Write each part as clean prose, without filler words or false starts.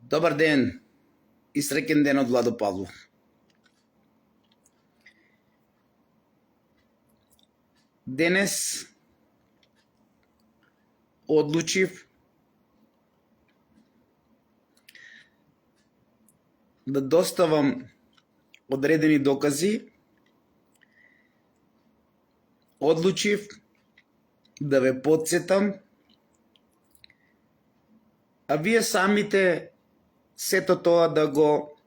Добар ден и среќен ден од Владо Павлов. Денес одлучив да доставам одредени докази, одлучив да ве потсетам, а вие самите сето тоа да го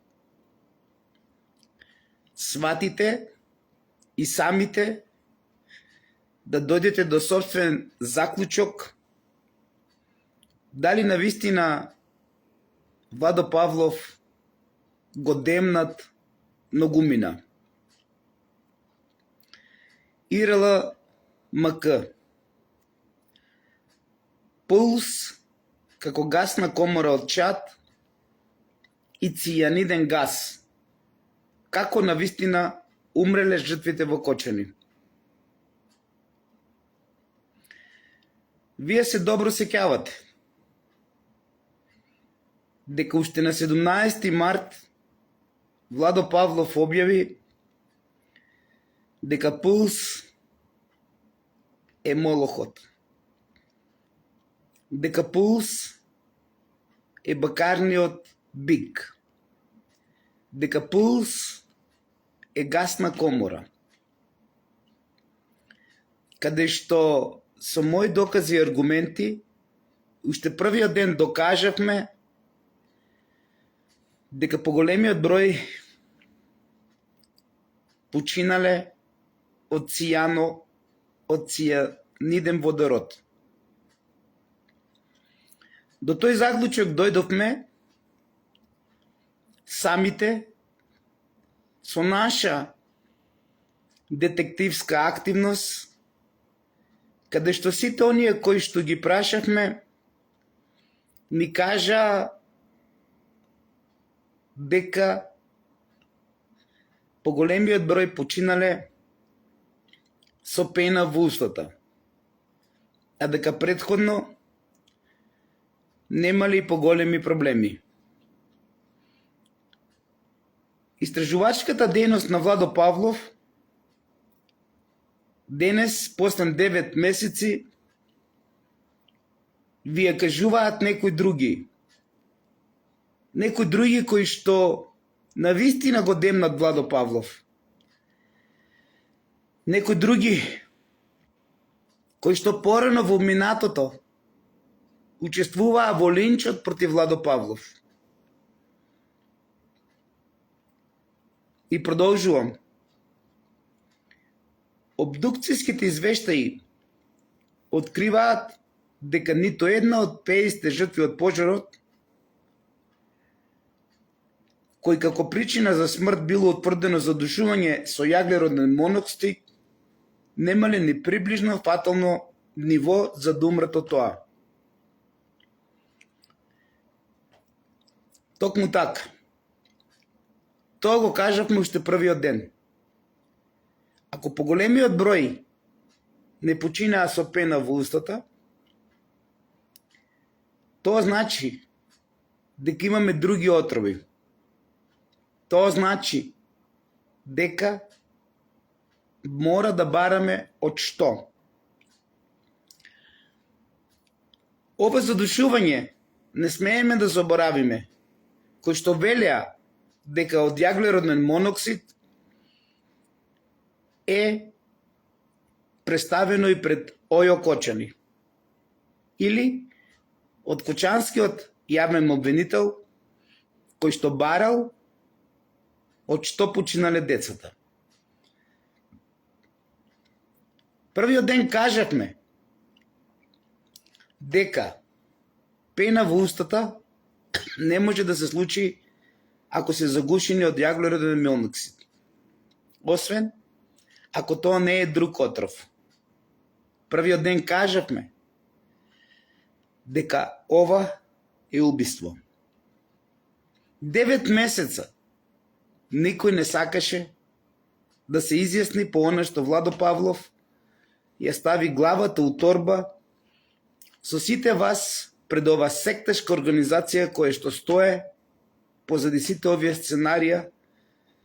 сватите и самите да дојдете до собствен заклучок дали навистина Владо Павлов го демнат многумина. ИРЛ МК. Пулс како гасна комора од чад и цијаниден газ. Како навистина умреле жртвите во Кочани. Вие се добро сеќавате дека уште на 17 март Владо Павлов објави дека Пулс е молохот. Дека Пулс е бакарниот бик. Дека Пулс е гасна комора. Каде што со мои докази и аргументи уште првиот ден докажавме дека поголемиот број починале од цијаниден водород. До тој заклучок дојдовме самите со наша детективска активност, каде што сите оние кои што ги прашавме ни кажа дека поголемиот број починале со пена во устата, а дека претходно немали поголеми проблеми. Истражувачката дејност на Владо Павлов денес, после 9 месеци, вие кажуваат некои други. Некои други кои што навистина го демнат Владо Павлов. Некои други кои што порано во минатото учествуваа во линчот против Владо Павлов. И продолжувам. Обдукцијските извештаи откриваат дека ниту една од 50 жртви од пожарот, кој како причина за смрт било утврдено задушување со јаглероден моноксид, немале ни приближно фатално ниво за да умрат од тоа. Токму така. Тоа го кажавме уште првиот ден. Ако поголемиот број не починаа со пена во устата, тоа значи дека имаме други отрови. Тоа значи дека мора да бараме од што. Ова задушување не смееме да заборавиме, кој што велеа дека од јаглероден моноксид е представено и пред ОЈО Кочани. Или од кочанскиот јавен обвинител кој што барал од што починале децата. Првиот ден кажавме дека пена во устата не може да се случи ако се загушени од јаглероден моноксид, освен ако тоа не е друг отров. Првиот ден кажавме дека ова е убиство. 9 месеца никој не сакаше да се изјасни по она што Владо Павлов ја стави главата у торба со сите вас пред ова секташка организација која што стое позади сите овие сценарија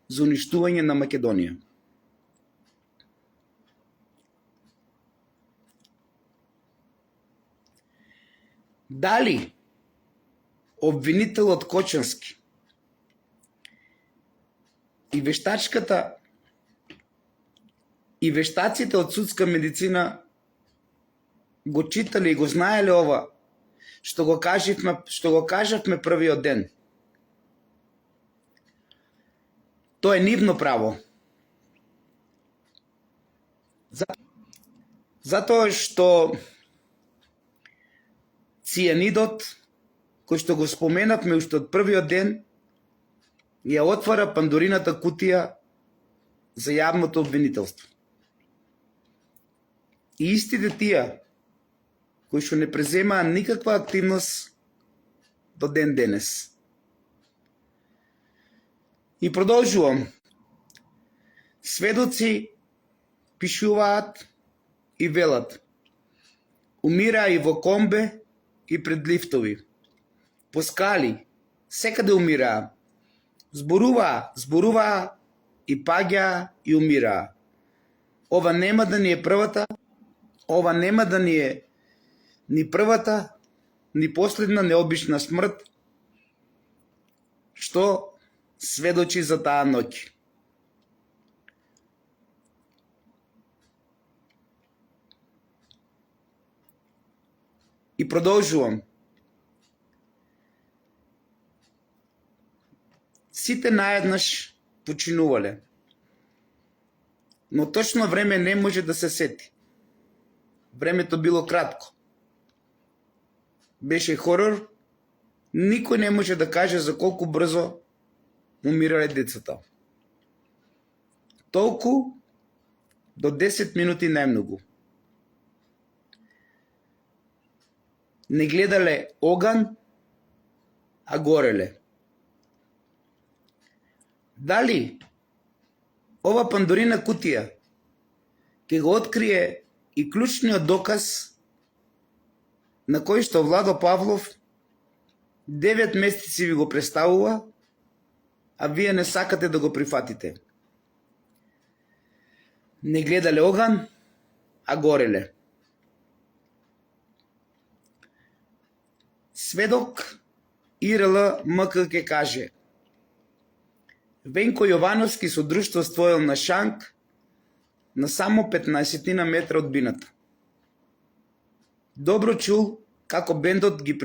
за уништување на Македонија. Дали обвинителот Кочански и вештаците од судска медицина го читале и го знаеле ова што го кажавме првиот ден? Тоа е нивно право. Затоа што цијанидот, кој што го споменавме уште од првиот ден, ја отвара Пандорината кутија за јавното обвинителство. И истите тие, кои што не преземаа никаква активност до ден денес. И продолжувам. Сведоци пишуваат и велат. Умираа и во комбе и пред лифтови. По скали, секаде умираа. Зборуваа и паѓаа и умираа. Ова нема да ни е ни првата, ни последна необична смрт, што сведочи за таа ноќ. И продолжувам. Сите наеднаш починувале. Но точно време не може да се сети. Времето било кратко. Беше хорор, никој не може да каже за колку брзо умирале децата. Толку до 10 минути најмногу. Не гледале оган, а гореле. Дали ова Пандорина кутија ќе го открие и клучниот доказ на кој што Владо Павлов 9 месеци ви го представува, а вие не сакате да го прифатите. Не гледале оган, а гореле. Сведок ИРЛ МК ќе каже: Венко Јовановски со друштво стоел на Шанк на само 15 метра од бината. Добро чул како бендот ги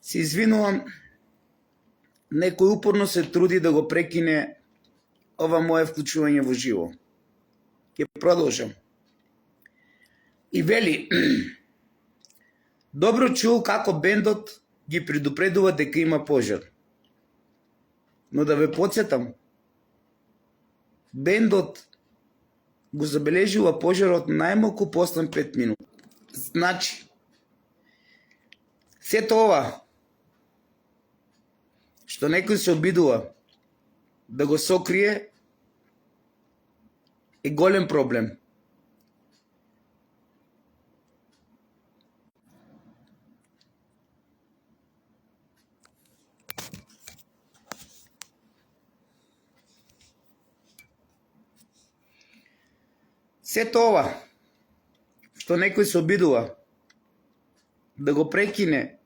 Се извинувам, некој упорно се труди да го прекине ова мое вклучување во живо. Ќе продолжам. И вели: Добро чул како бендот ги предупредува дека има пожар. Но да ве подсетам, бендот го забележува пожарот најмалку после 5 минути. Значи, сето ова што некој се обидува да го сокрие е голем проблем. Сето ова што некој се обидува да го прекине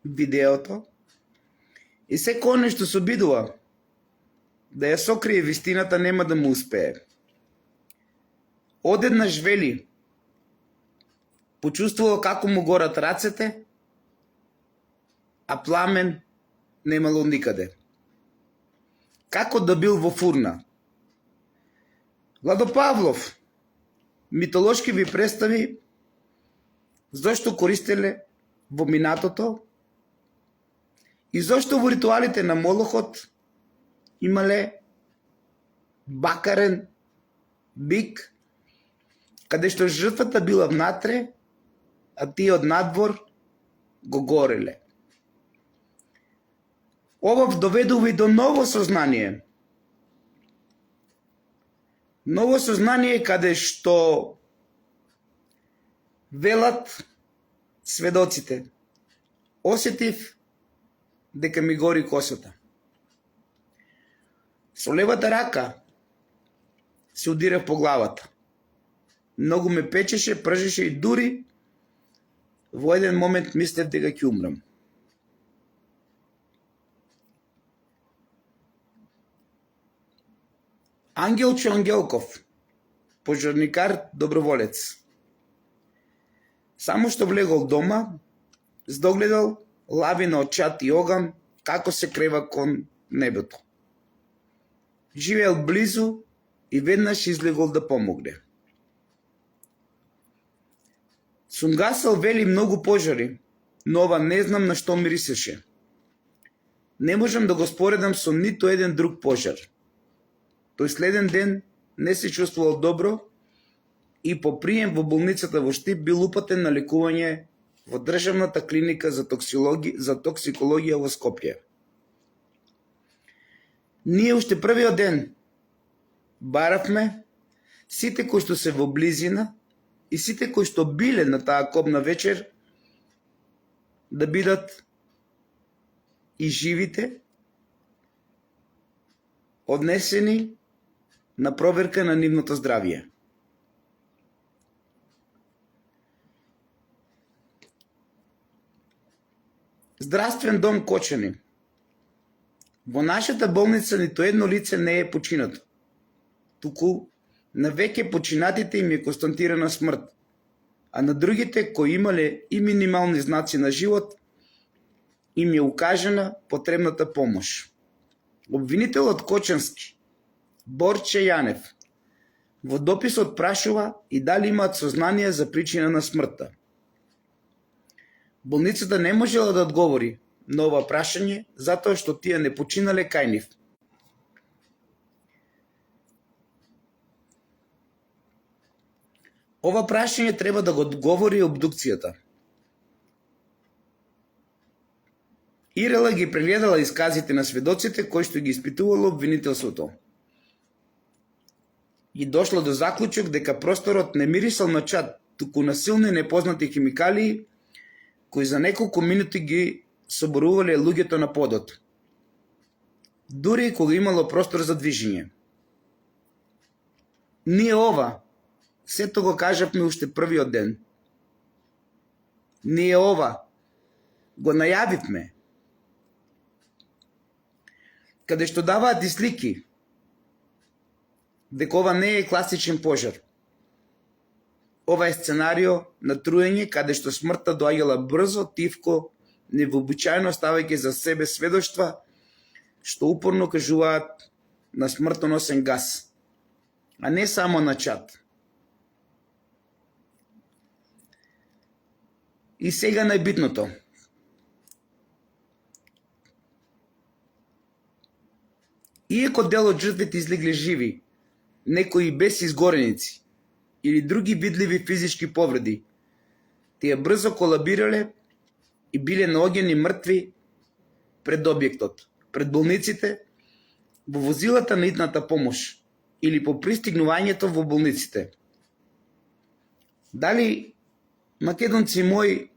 видеото и секој нешто се обидува да ја сокрие вистината, нема да му успее. Одеднаш вели, почувствувал како му горат рацете, а пламен немало никаде. Како да бил во фурна. Владо Павлов митолошки ви представи зошто користеле во минатото и зошто во ритуалите на Молохот имале бакарен бик, каде што жртвата била внатре, а тие од надвор го гореле. Ова доведува и до ново сознание. Ново сознание каде што велат сведоците. Осетив дека ми гори косата. Со левата рака се удирав по главата. Многу ме печеше, пржеше и дури во еден момент мислев дека ќе умрам. Ангелчо Ангелков, пожарникар доброволец. Само што влегол дома, здогледал лавина од чад и оган како се крева кон небото. Живеел близу и веднаш излегол да помогне. Сум гасал вели многу пожари, но ова не знам на што мирисеше. Не можам да го споредам со ниту еден друг пожар. Тој следен ден не се чувствувал добро и по прием во болницата во Штип бил упатен на лекување во државната клиника за токсикологија во Скопје. Ние уште првиот ден баравме сите кои што се во близина и сите кои што биле на таа кобна вечер да бидат и живите однесени на проверка на нивното здравје. Здравствен дом Кочани. Во нашата болница нито едно лице не е починато. Туку на веќе починатите им е констатирана смрт, а на другите кои имале и минимални знаци на живот им е укажена потребната помош. Обвинителот Кочански, Борче Јанев, во дописот прашува и дали имаат сознание за причина на смртта. Болницата не можела да одговори на ова прашање затоа што тие не починале кај нив. Ова прашање треба да го одговори обдукцијата. Ирела ги прегледала исказите на сведоците кои што ги испитувало обвинителството и дошла до заклучок дека просторот не мирисал на чад, туку на силни непознати химикалии кои за неколку минути ги соборувале луѓето на подот, дури и кога имало простор за движење. Ние ова сето го кажавме уште првиот ден. Ние ова го најавивме. Каде што даваат и слики дека ова не е класичен пожар. Ова е сценарио на труење каде што смртта доаѓала брзо, тивко, невообичаено ставајќи за себе сведоштва што упорно кажуваат на смртоносен гас, а не само на чад. И сега најбитното. Иако дел од жртвите излегле живи, некои без изгореници или други видливи физички повреди, тие брзо колабирале и биле наоѓени мртви пред објектот, пред болниците, во возилата на итната помош или по пристигнувањето во болниците. Дали, македонци мои,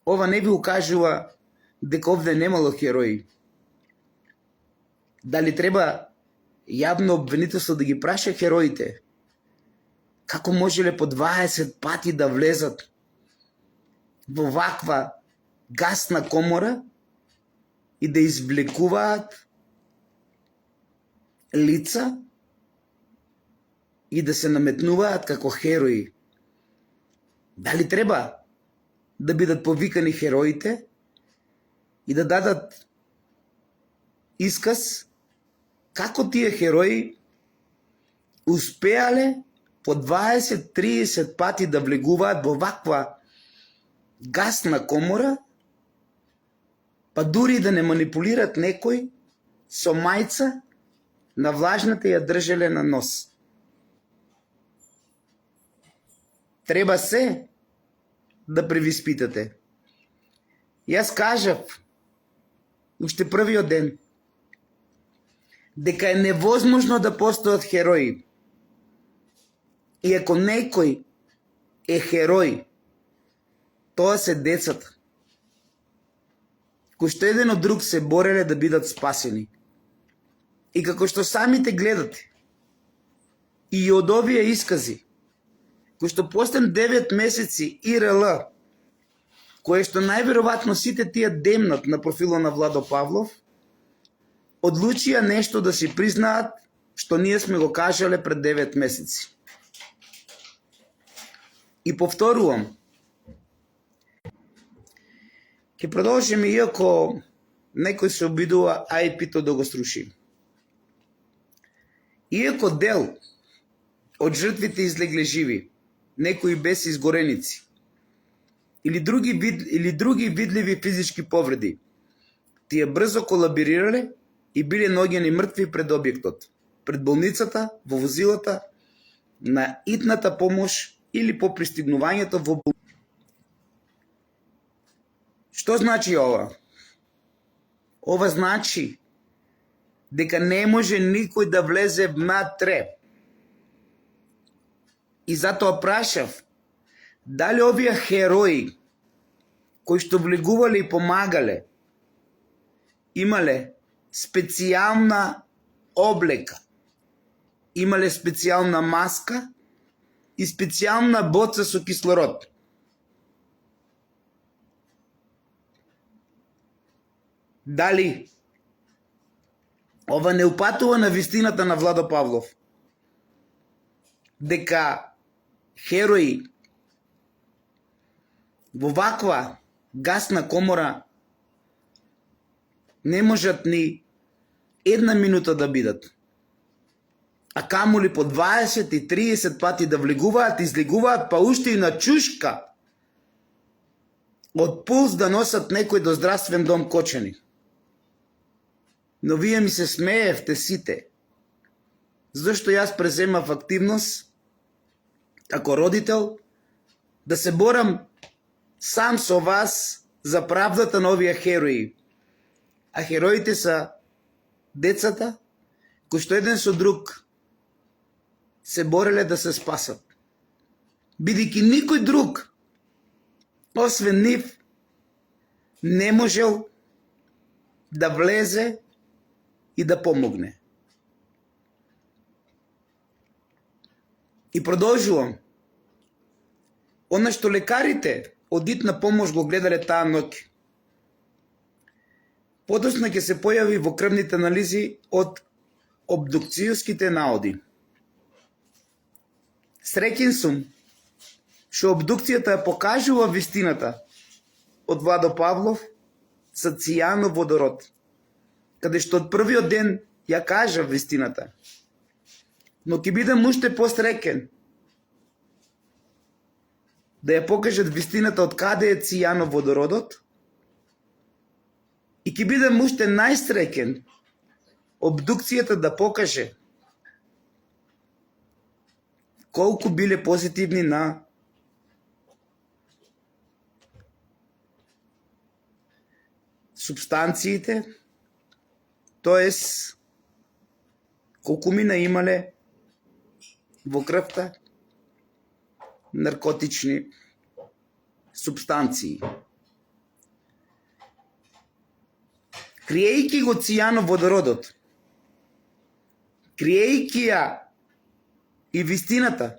ова не ви укажува дека овде немало херои? Дали треба јавно обвинителство да ги праша хероите? Како можеле по 20 пати да влезат во ваква гасна комора и да извлекуваат лица и да се наметнуваат како херои? Дали треба да бидат повикани хероите и да дадат исказ како тие херои успеале по 20-30 пати да влегуваат во ваква гасна комора, па дури да не манипулират некој со мајца на влажната ја држеле на нос. Треба се да превиспитате. Јас кажав уште првиот ден дека е невозможно да постојат херои. И ако некој е херој, тоа се децата. кои што еден од друг се бореле да бидат спасени. И како што самите гледате, и од овие искази, кои што постен 9 месеци ИРЛ, кое што најверојатно сите тие демнат на профилот на Владо Павлов, одлучија нешто да си признаат што ние сме го кажале пред 9 месеци. И повторувам, ќе продолжиме иако некој се обидува IP-то да го сруши. Иако дел од жртвите излегле живи, некои без изгореници, или други видливи физички повреди, тие брзо колабирирале и биле наоѓани мртви пред објектот, пред болницата, во возилата, на итната помош или по пристигнувањето во болницата. Што значи ова? Ова значи дека не може никој да влезе внатре. И затоа прашав, дали овие херои, кои што влегувале и помагале, имале специјална облека, имале специјална маска и специјална боца со кислород. Дали ова не упатува на вистината на Владо Павлов, дека херои во ваква гасна комора не можат ни една минута да бидат, а камоли по 20 и 30 пати да влегуваат, излегуваат, па уште и на чушка од пулс да носат некој до здравствен дом Кочани. Но вие ми се смеевте сите, зашто јас преземав активност како родител да се борам сам со вас за правдата на овие херои. А хероите са децата кои што еден со друг се бореле да се спасат. Бидејќи никој друг освен нив не можел да влезе и да помогне. И продолжувам. Она што лекарите од итна помош го гледале таа ноќ, подосна ќе се појави во крвните анализи од обдукцијските наоди. Среќен сум што обдукцијата ја покажува вистината од Владо Павлов со цијанов водород, каде што од првиот ден ја кажа вистината. Но ќе бидам уште посреќен да ја покажат вистината од каде е цијанов водородот и ќе бидам уште најсреќен обдукцијата да покаже колку биле позитивни на субстанциите, тоест колку мина имале во крвта наркотични субстанции. Криејќи го цијанов водородот, криејќи ја и вистината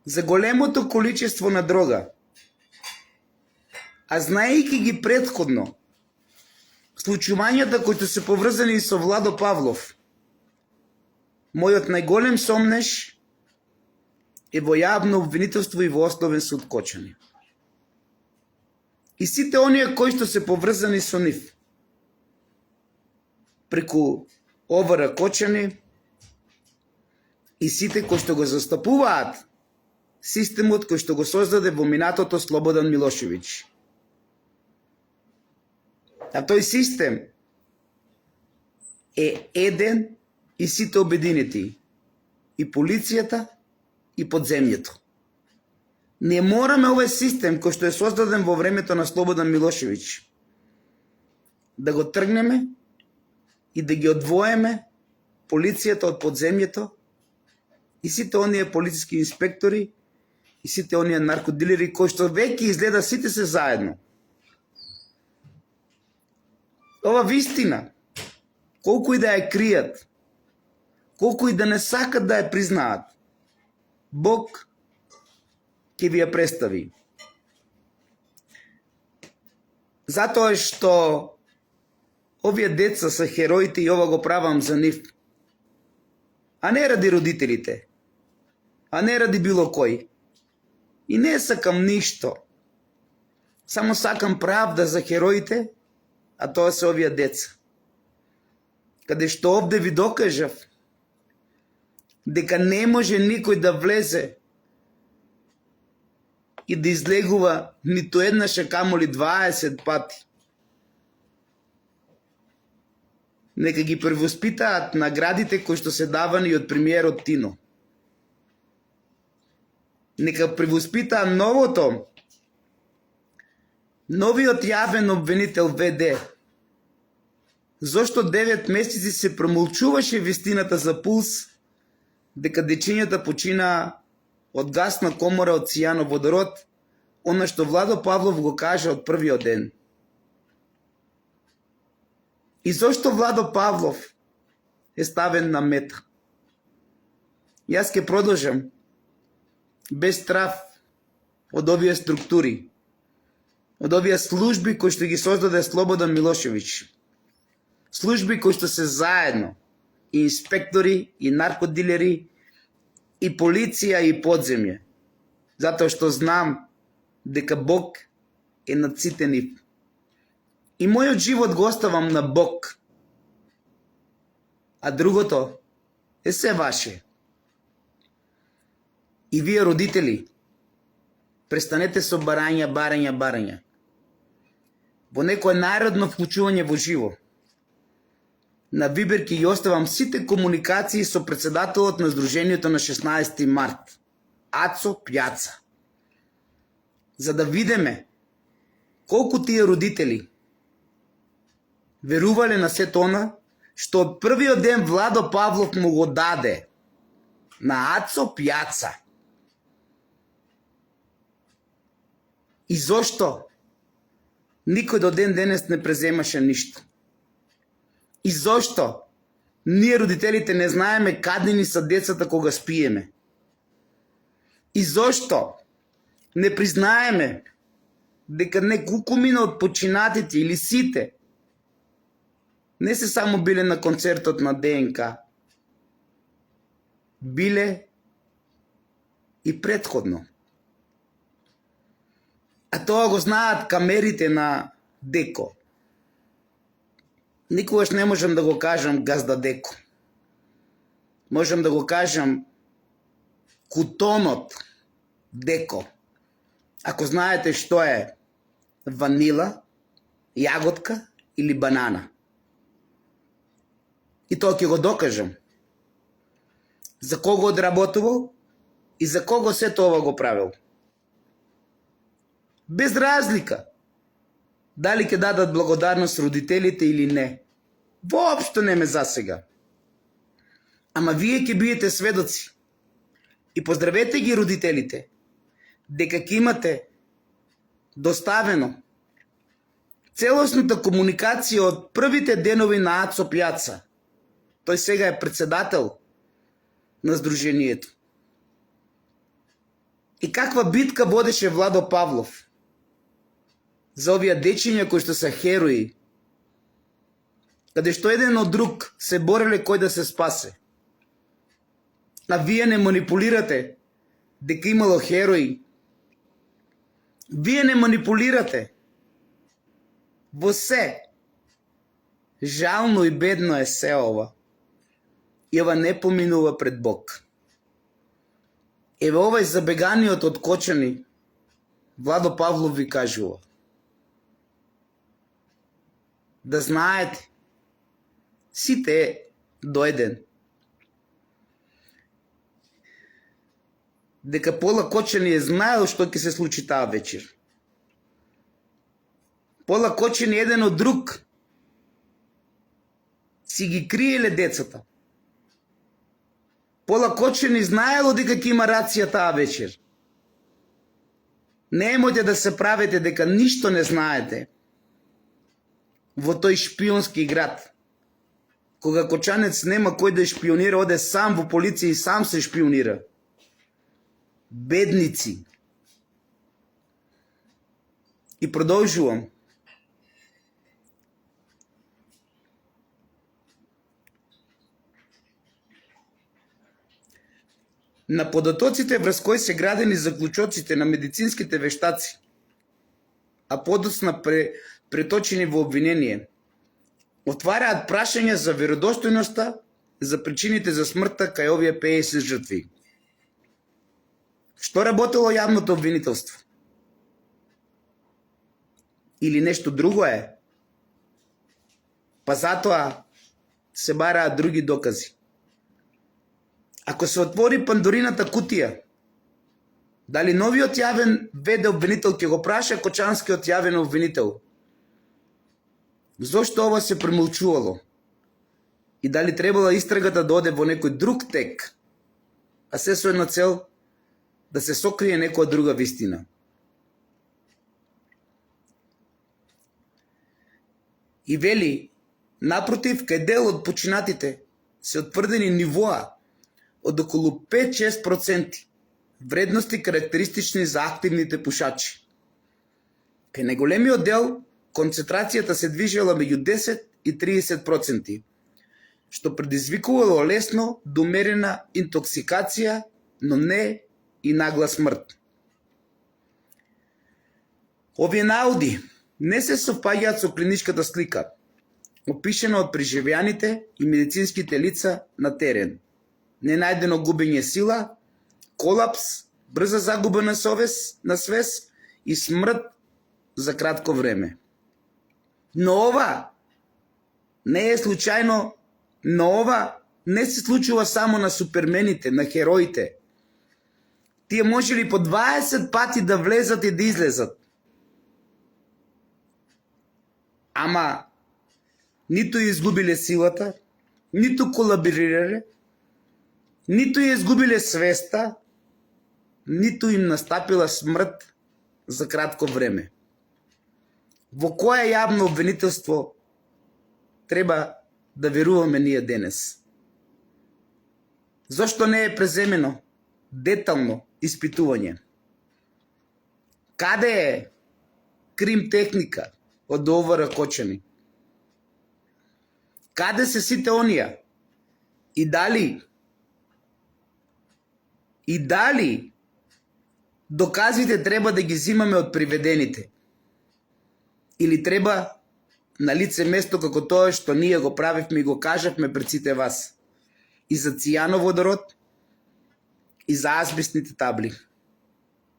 за големото количество на дрога, а знаејќи ги претходно случувањата кои се поврзани со Владо Павлов, мојот најголем сомнеш е во јавно обвинителство и во основен суд Кочани. И сите оние кои што се поврзани со нив преку ОВР Кочани и сите кои што го застапуваат системот кој што го создаде во минатото Слободан Милошевиќ. А тој систем е еден и сите обединети, и полицијата, и подземјето. Не мораме овој систем кој што е создаден во времето на Слободан Милошевиќ да го тргнеме и да ги одвоеме полицијата од подземјето и сите оние полициски инспектори и сите оние наркодилери кои што веќе изгледа сите се заедно. Ова вистина, колку и да ја кријат, колку и да не сакат да ја признаат, Бог ќе ви ја представи. Затоа што овие деца се хероите и ова го правам за нив. А не ради родителите, а не ради било кој. И не сакам ништо. Само сакам правда за хероите, а тоа се овие деца. Каде што овде ви докажав дека не може никој да влезе и да излегува ниту еднаш, а камоли 20 пати. Нека ги превоспитаат наградите кои што се давани од премиерот Тино. Нека превоспитаа новиот јавен обвинител ВД. Зошто 9 месеци се промолчуваше вистината за Пулс дека дечињата починаа од гасна комора од цијановодород, она што Владо Павлов го кажа од првиот ден. И зошто Владо Павлов е ставен на мета? Јас ќе продолжам без страв од овие структури, од овие служби кои што ги создаде Слободан Милошевиќ. Служби кои што се заедно, и инспектори, и наркодилери, и полиција, и подземје. Затоа што знам дека Бог е над сите нив. И мојот живот го оставам на Бог. А другото е се ваше. И вие родители, престанете со барања. Во некое наредно вклучување во живо. На Вибер ќе ја оставам сите комуникации со председателот на Сдруженијето на 16 март, Ацо Пјаца. За да видиме колку тие родители верувале на сето она што од првиот ден Владо Павлов му го даде на Ацо Пјаца. И зошто никој до ден денес не преземаше ништо? И зошто ние родителите не знаеме каде ни са децата кога спиеме? И зошто не признаеме дека неколкумина од починатите или сите не се само биле на концертот на ДНК, биле и предходно. А тоа го знаат камерите на Деко. Никогаш не можам да го кажам газда Деко. Можам да го кажам кутонот Деко. Ако знаете што е ванила, јаготка или банана. И тоа ќе го докажам. За кого одработувал и за кого се тоа го правил. Без разлика дали ќе дадат благодарност родителите или не. Воопшто не ме засега. Ама вие ќе биете сведоци. И поздравете ги родителите дека ќе имате доставено целосната комуникација од првите денови на Ацо Пјаца. Тој сега е председател на Сдруженијето. И каква битка водеше Владо Павлов за овие дечиња кои што се херои, каде што еден од друг се бореле кој да се спасе. А вие не манипулирате дека имало херои. Вие не манипулирате во се. Жално и бедно е се ова. И ова не поминува пред Бог. Еве овај забеганиот од Кочани, Владо Павлов ви кажува. Да знаете, сите дојден, дека Пола Кочани е знаел што ќе се случи таа вечер. Пола Кочани еден од друг си ги криеле децата. Пола Кочани знаело дека ќе има рација таа вечер. Немојте да се правите дека ништо не знаете. во тој шпионски град. Кога Кочанец нема кој да шпионира, оде сам во полиција и сам се шпионира. Бедници. И продолжувам. На подотоците врз кои се градени заклучоците на медицинските вештаци, а подоцна преточени во обвинение, отвараат прашања за веродостојноста за причините за смртта кај овие 50 жртви. Што работело јавното обвинителство? Или нешто друго е? Па затоа се бараат други докази. Ако се отвори Пандорината кутија, дали новиот јавен веде обвинител ќе го праша Кочанскиот јавен обвинител? Зошто ова се премолчувало? И дали требала истрагата да оде во некој друг тек, а се со една цел да се сокрие некоја друга вистина? И вели, напротив, кај дел од починатите се утврдени нивоа од околу 5-6% вредности карактеристични за активните пушачи. Кај најголемиот дел концентрацијата се движела меѓу 10 и 30%, што предизвикувало лесно домерена интоксикација, но не и нагла смрт. Овие наоди не се совпаѓаат со клиничката слика, опишена од преживеаните и медицинските лица на терен. Ненајдено губење сила, колапс, брза загуба на свес и смрт за кратко време. Но ова не е случајно, но ова не се случува само на супермените, на хероите. Тие можели по 20 пати да влезат и да излезат. Ама ниту изгубиле силата, ниту колабирирале, ниту ја изгубиле свеста, ниту им настапила смрт за кратко време. Во кое јавно обвинителство треба да веруваме ние денес? Зошто не е преземено детално испитување? Каде е крим техника од ОВР Кочани? Каде се сите онија? И дали доказите треба да ги зимаме од приведените? Или треба на лице место како тоа што ние го правивме и го кажавме пред сите вас? И за цијановодород, и за азбестните табли,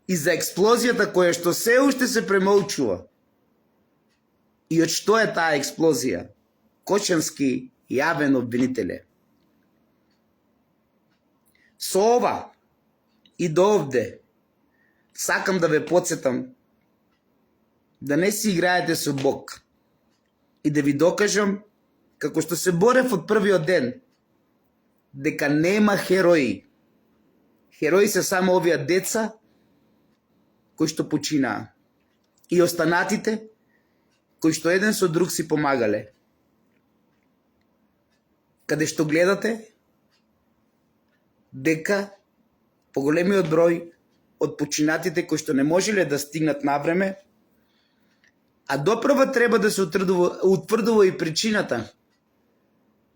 и за експлозијата која што се уште се премолчува. И од што е таа експлозија? Кочански јавен обвинителе. Со ова и до овде сакам да ве потсетам да не си играете со Бог и да ви докажам, како што се борев од првиот ден, дека нема херои. Херои се само овие деца кои што починаа и останатите кои што еден со друг си помагале. Каде што гледате дека поголемиот број од починатите кои што не можеле да стигнат навреме, а допрва треба да се утврдува и причината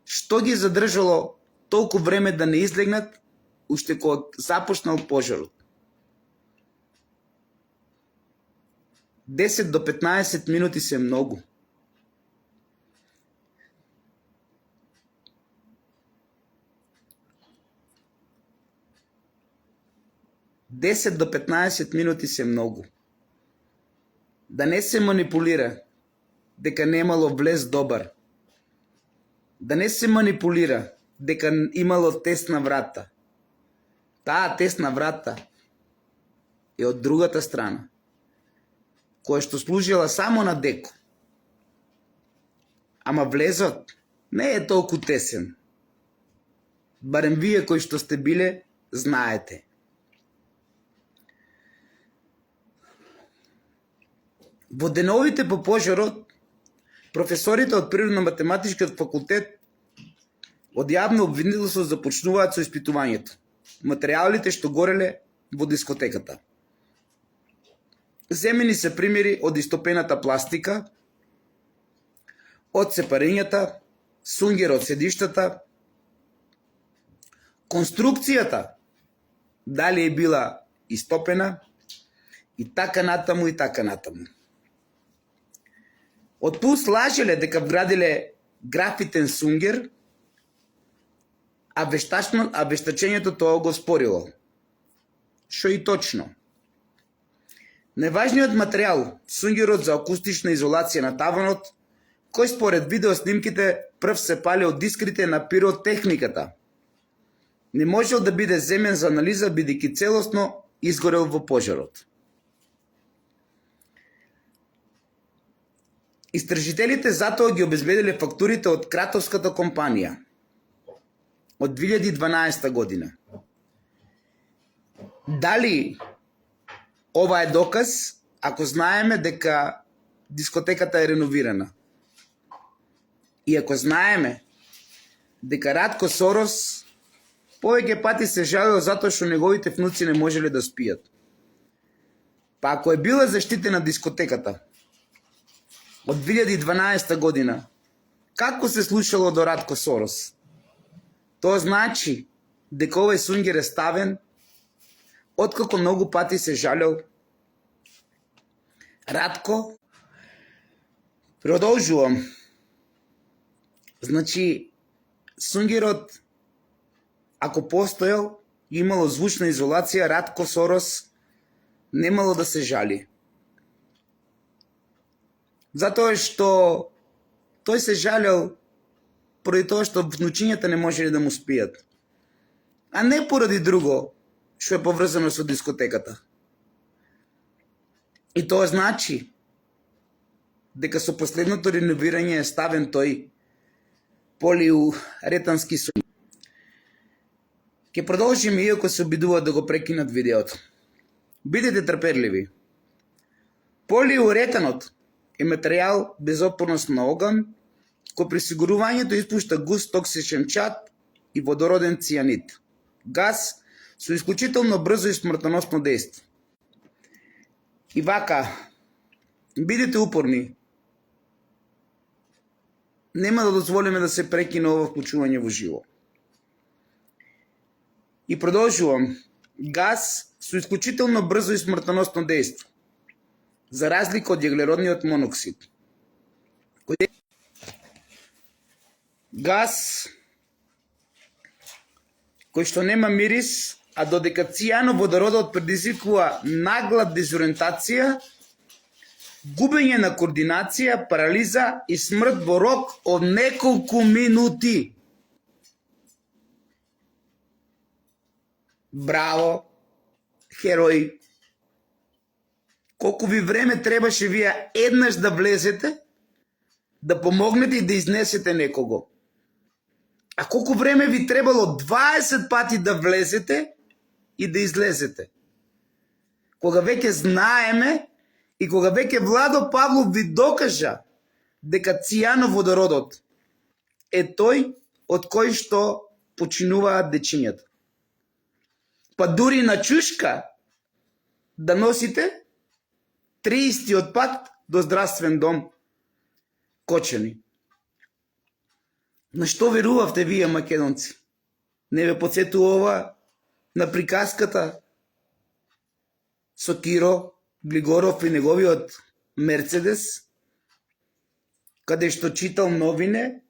што ги задржало толку време да не излегнат уште кога започнал пожарот. 10 до 15 минути се многу. Десет до 15 минути се многу. Да не се манипулира дека немало влез добар. Да не се манипулира дека имало тесна врата. Таа тесна врата е од другата страна, која што служила само на деко. Ама влезот не е толку тесен. Барем вие кои што сте биле, знаете. Во деновите по пожарот, професорите од Природно-математичкиот факултет од јавно обвинителство започнуваат со испитувањето. Материјалите што гореле во дискотеката. Земени се примери од истопената пластика, од сепарењата, сунгер од седиштата, конструкцијата, дали е била истопена, и така натаму, и така натаму. Од Пулс лажеле дека вградиле графитен сунгер, а вештачењето тоа го спорило. Шо и точно. Најважниот материјал, сунгерот за акустична изолација на таванот, кој според видеоснимките прв се пали од искрите на пиротехниката, не можел да биде земен за анализа бидејќи целосно изгорел во пожарот. Истражителите затоа ги обезбедиле фактурите од Кратовската компанија од 2012 година. Дали ова е доказ ако знаеме дека дискотеката е реновирана? И ако знаеме дека Радко Сорос повеќе пати се жалил затоа што неговите внуци не можеле да спијат. Па ако е била заштитена дискотеката од 2012 година, како се слушало до Радко Сорос? Тоа значи дека овој сунгер е ставен откако многу пати се жалел Радко. Продолжувам. Значи, сунгерот, ако постоел, имало звучна изолација, Радко Сорос немало да се жали. Затоа што тој се жалел поради тоа што внучињата не можеле да му спијат. А не поради друго што е поврзано со дискотеката. И тоа значи дека со последното реновирање е ставен тој полиуретански сунгер. Ке продолжиме иако се обидуваат да го прекинат видеото. Бидете трпеливи. Полиуретанот е материјал без отпорност на оган, кој при сигурувањето испушта густ токсичен чад и водороден цијанид. Газ со исклучително брзо и смртоносно дејство. И вака, бидете упорни. Нема да дозволиме да се прекине ова вклучување во живо. И продолжувам. Газ со исклучително брзо и смртоносно дејство. За разлика од јаглеродниот моноксид. Газ кој што нема мирис, а додека цијано-водородот предизвикува нагла дезориентација, губење на координација, парализа и смрт во рок од неколку минути. Браво, херои! Колку ви време требаше вие еднаш да влезете, да помогнете и да изнесете некого? А колку време ви требало 20 пати да влезете и да излезете? Кога веќе знаеме и кога веќе Владо Павлов ви докажа дека цијано-водородот е тој од кој што починуваат дечињата. Па дури на чушка да носите 30-тиот пат до здравствен дом Кочани. На што верувавте вие, македонци? Не ве потсетува на приказката со Киро Глигоров и неговиот Мерцедес, каде што читал новине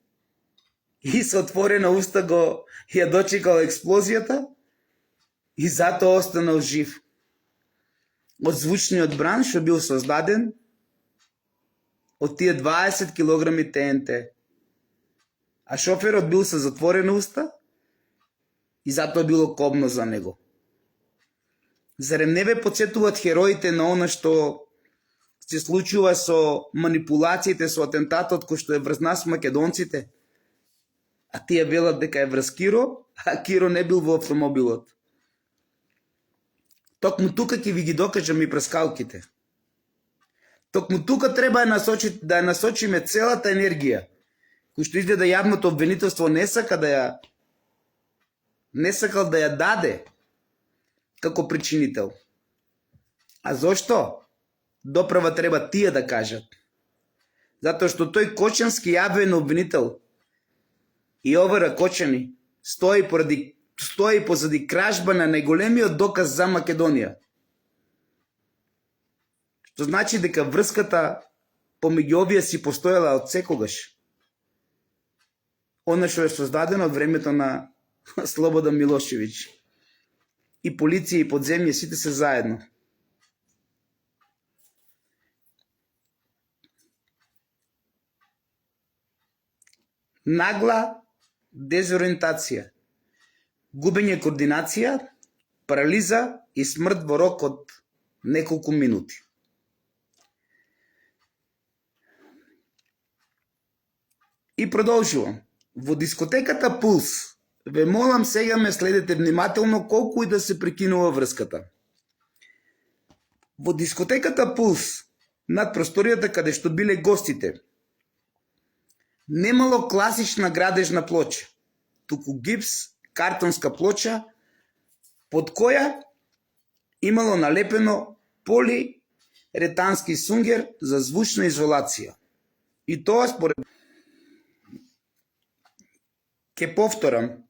и со отворена уста го ја дочекал експлозијата и затоа останал жив. Од звучниот бран што бил создаден од тие 20 килограми ТНТ. А шоферот бил со затворена уста и затоа било кобно за него. Зарем не ве потсетуваат хероите на она што се случува со манипулациите, со атентатот кој што е врз нас македонците? А тие велат дека е врз Киро, а Киро не бил во автомобилот. Токму тука ќе ви ги докажам и прескалките. Токму тука треба да насочиме целата енергија, кој што изгледа јавното обвинителство не сакал да ја даде како причинител. А зошто? Доправа треба тие да кажат. Затоа што тој Кочански јавен обвинител и ОВР Кочани стои позади кражба на најголемиот доказ за Македонија. Што значи дека врската помеѓу овие си постоела од секогаш. Она што е создадено од времето на Слободан Милошевиќ. И полиција и подземје, сите се заедно. Нагла дезориентација, губење координација, парализа и смрт во рок од неколку минути. И продолжувам. Во дискотеката Пулс, ве молам сега ме следете внимателно колку и да се прекинува врската. Во дискотеката Пулс, над просторијата каде што биле гостите, немало класична градежна плоча, туку гипс, картонска плоча, под која имало налепено полиретански сунгер за звучна изолација. И тоа според... Ке повторам,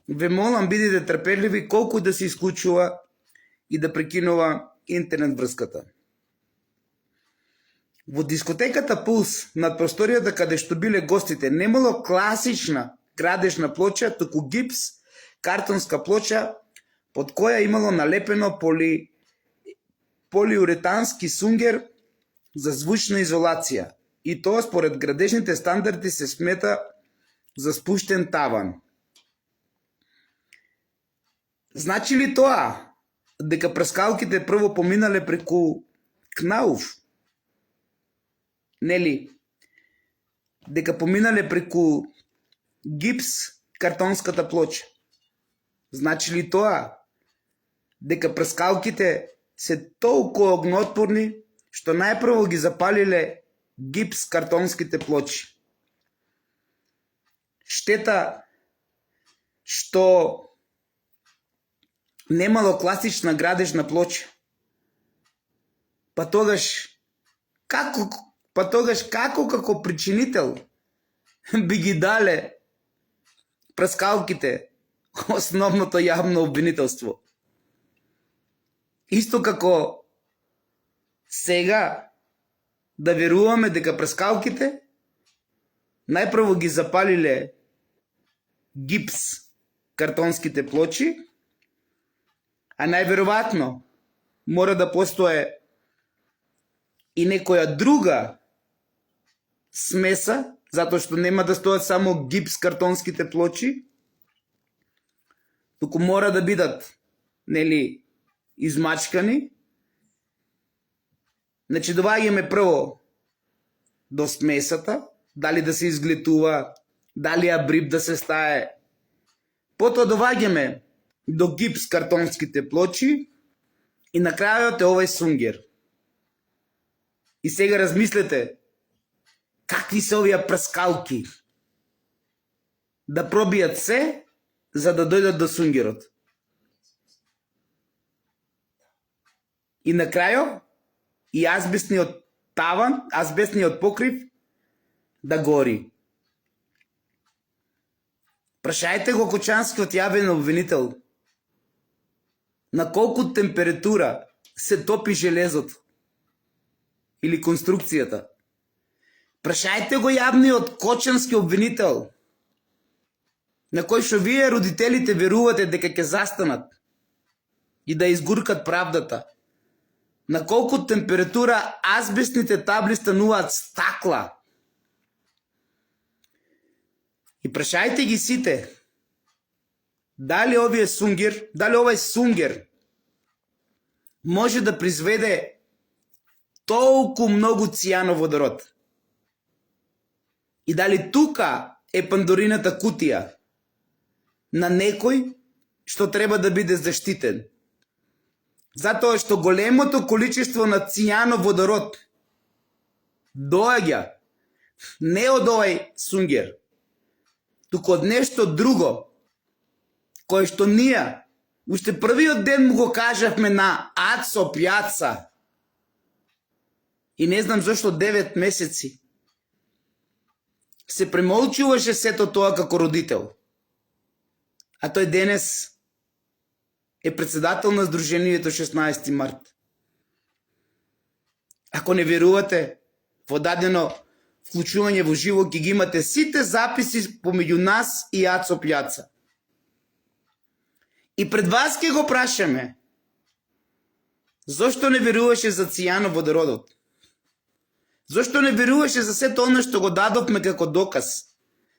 ве молам бидете трпеливи колку да се исклучува и да прекинува интернет врската. Во дискотеката Пулс, над просторијата каде што биле гостите, немало класична градежна плоча, туку гипс, картонска плоча, под која имало налепено полиуретански сунгер за звучна изолација. И тоа според градежните стандарди се смета за спуштен таван. Значи ли тоа дека прскалките прво поминале преку Кнауф? Нели? Дека поминале преку гипс, картонската плоча? Значи ли тоа дека прскалките се толку огнеотпорни што најпрво ги запалиле гипс, картонските плочи? Штета што немало класична градежна плоча. Па тогаш како како причинител би ги дале прскалките основното јавно обвинителство? Исто како сега да веруваме дека прскалките најпрво ги запалиле гипс, картонските плочи, а најверојатно мора да постоje и некоја друга смеса, затоа што нема да стојат само гипс, картонските плочи, туку мора да бидат, нели, измачкани. Значи, доваѓаме прво до смесата, дали да се изглетува, дали абрип да се стае. Потоа доваѓаме до гипс, картонските плочи и на крајот е овој сунгер. И сега размислете, какви се овие прскалки да пробијат се за да дојдат до сунгерот. И на крајот и азбестниот таван, азбестниот покрив да гори. Прашајте го Кочанскиот јавен обвинител на колку температура се топи железото или конструкцијата. Прашајте го јавниот Кочански обвинител на кој што вие родителите верувате дека ќе застанат и да изгуркат правдата. На колку температура азбестните табли стануваат стакла. И прашајте ги сите, дали овој сунгер може да произведе толку многу цијановодород. И дали тука е Пандорината кутија на некој што треба да биде заштитен. Затоа што големото количество на цијановодород доаѓа не од овај сунгер, туку од нешто друго, кое што ние уште првиот ден му го кажавме на Ацо Пјаца. И не знам зашто 9 месеци се премолчуваше сето тоа како родител. А тој денес е председател на Сдруженијето 16 март. Ако не верувате во дадено вклучување во живо, ќе ги имате сите записи помеѓу нас и Ацо Пјаца. И пред вас ќе го прашаме, зошто не веруваше за цијановодородот? Зошто не веруваше за сето оно што го дадовме како доказ?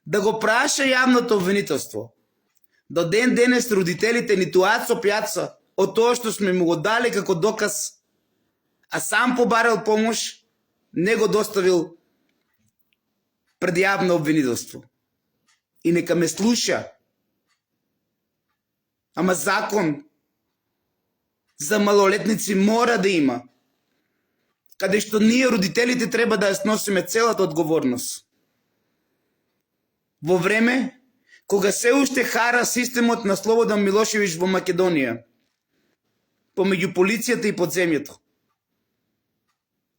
Да го праша јавното обвинителство. До ден денес родителите ниту Ацо Пјаца од тоа што сме му го дали како доказ, а сам побарал помош, не го доставил пред јавно обвинителство. И нека ме слуша. Ама закон за малолетници мора да има, каде што ние родителите треба да ја сносиме целата одговорност. Во време кога се уште хара системот на Слободан Милошевиќ во Македонија, помеѓу полицијата и подземјето.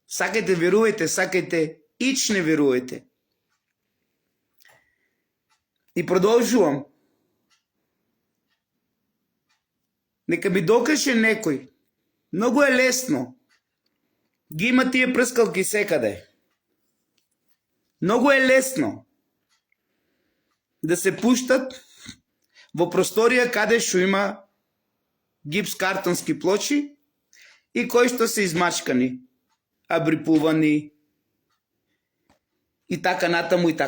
Сакајте верувајте, сакајте ич не верувајте. И продолжувам. Нека ми докаже некој. Многу е лесно. Ги има тие прскалки секаде. Многу е лесно да се пуштат во просторија каде што има гипс картонски плочи и кои што се измачкани, абрипувани и така натаму и така.